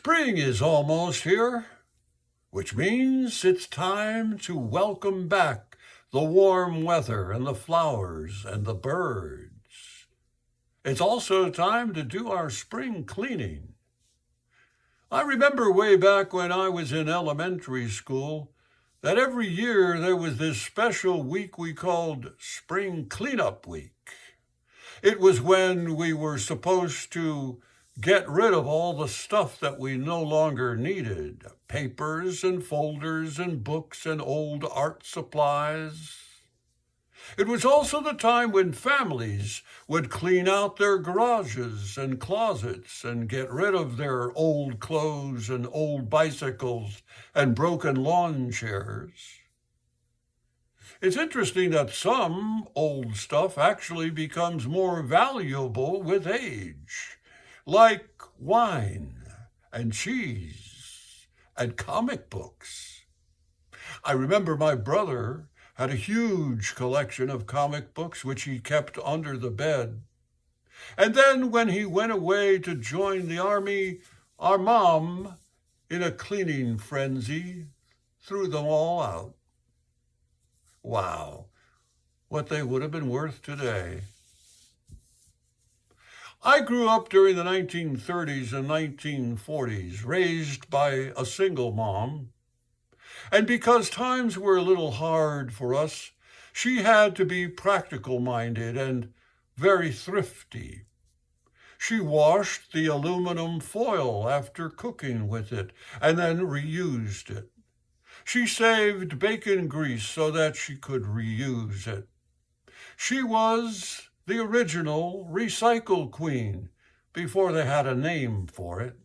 Spring is almost here, which means it's time to welcome back the warm weather and the flowers and the birds. It's also time to do our spring cleaning. I remember way back when I was in elementary school that every year there was this special week we called Spring Cleanup Week. It was when we were supposed to get rid of all the stuff that we no longer needed, papers and folders and books and old art supplies. It was also the time when families would clean out their garages and closets and get rid of their old clothes and old bicycles and broken lawn chairs. It's interesting that some old stuff actually becomes more valuable with age, like wine and cheese and comic books. I remember my brother had a huge collection of comic books which he kept under the bed. And then when he went away to join the army, our mom, in a cleaning frenzy, threw them all out. Wow, what they would have been worth today. I grew up during the 1930s and 1940s, raised by a single mom. And because times were a little hard for us, she had to be practical-minded and very thrifty. She washed the aluminum foil after cooking with it and then reused it. She saved bacon grease so that she could reuse it. She was the original recycle queen before they had a name for it.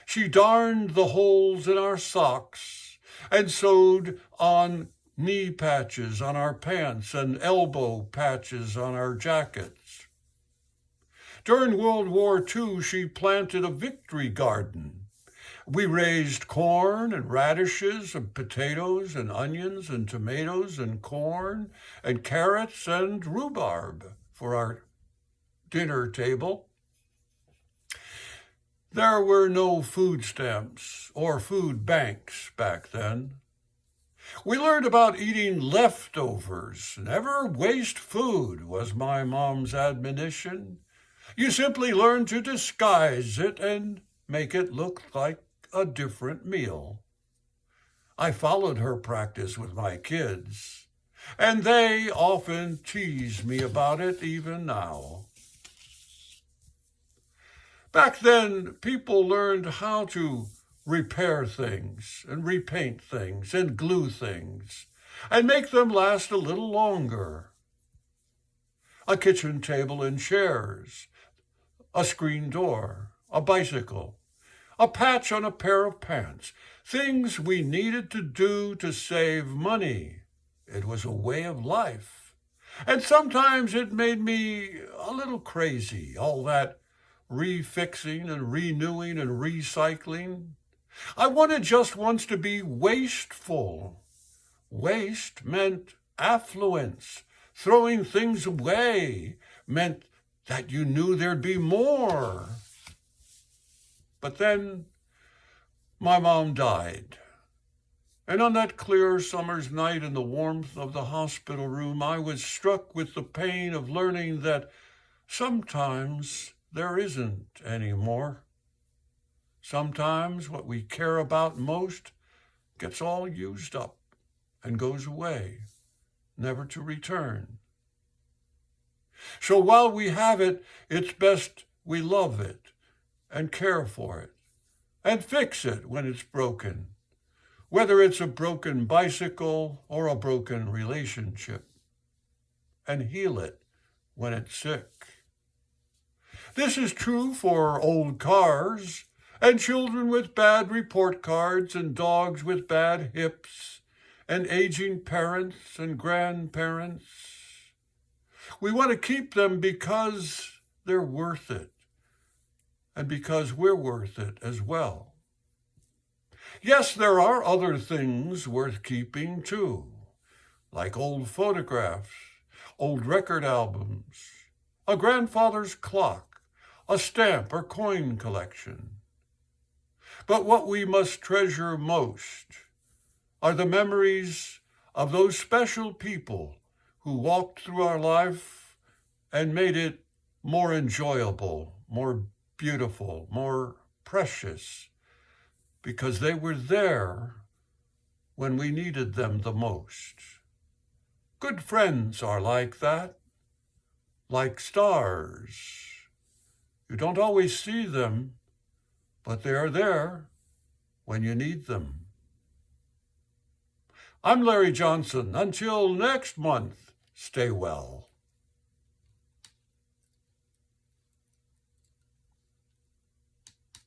She darned the holes in our socks and sewed on knee patches on our pants and elbow patches on our jackets. During World War II, she planted a victory garden. We raised corn and radishes and potatoes and onions and tomatoes and corn and carrots and rhubarb for our dinner table. There were no food stamps or food banks back then. We learned about eating leftovers. Never waste food was my mom's admonition. You simply learn to disguise it and make it look like a different meal. I followed her practice with my kids, and they often tease me about it even now. Back then, people learned how to repair things and repaint things and glue things and make them last a little longer. A kitchen table and chairs, a screen door, a bicycle, a patch on a pair of pants, things we needed to do to save money. It was a way of life. And sometimes it made me a little crazy, all that refixing and renewing and recycling. I wanted just once to be wasteful. Waste meant affluence. Throwing things away meant that you knew there'd be more. But then my mom died. And on that clear summer's night in the warmth of the hospital room, I was struck with the pain of learning that sometimes there isn't any more. Sometimes what we care about most gets all used up and goes away, never to return. So while we have it, it's best we love it and care for it and fix it when it's broken, whether it's a broken bicycle or a broken relationship, and heal it when it's sick. This is true for old cars and children with bad report cards and dogs with bad hips and aging parents and grandparents. We want to keep them because they're worth it and because we're worth it as well. Yes, there are other things worth keeping too, like old photographs, old record albums, a grandfather's clock, a stamp or coin collection. But what we must treasure most are the memories of those special people who walked through our life and made it more enjoyable, more beautiful, more precious, because they were there when we needed them the most. Good friends are like that, like stars. You don't always see them, but they are there when you need them. I'm Larry Johnson. Until next month, stay well.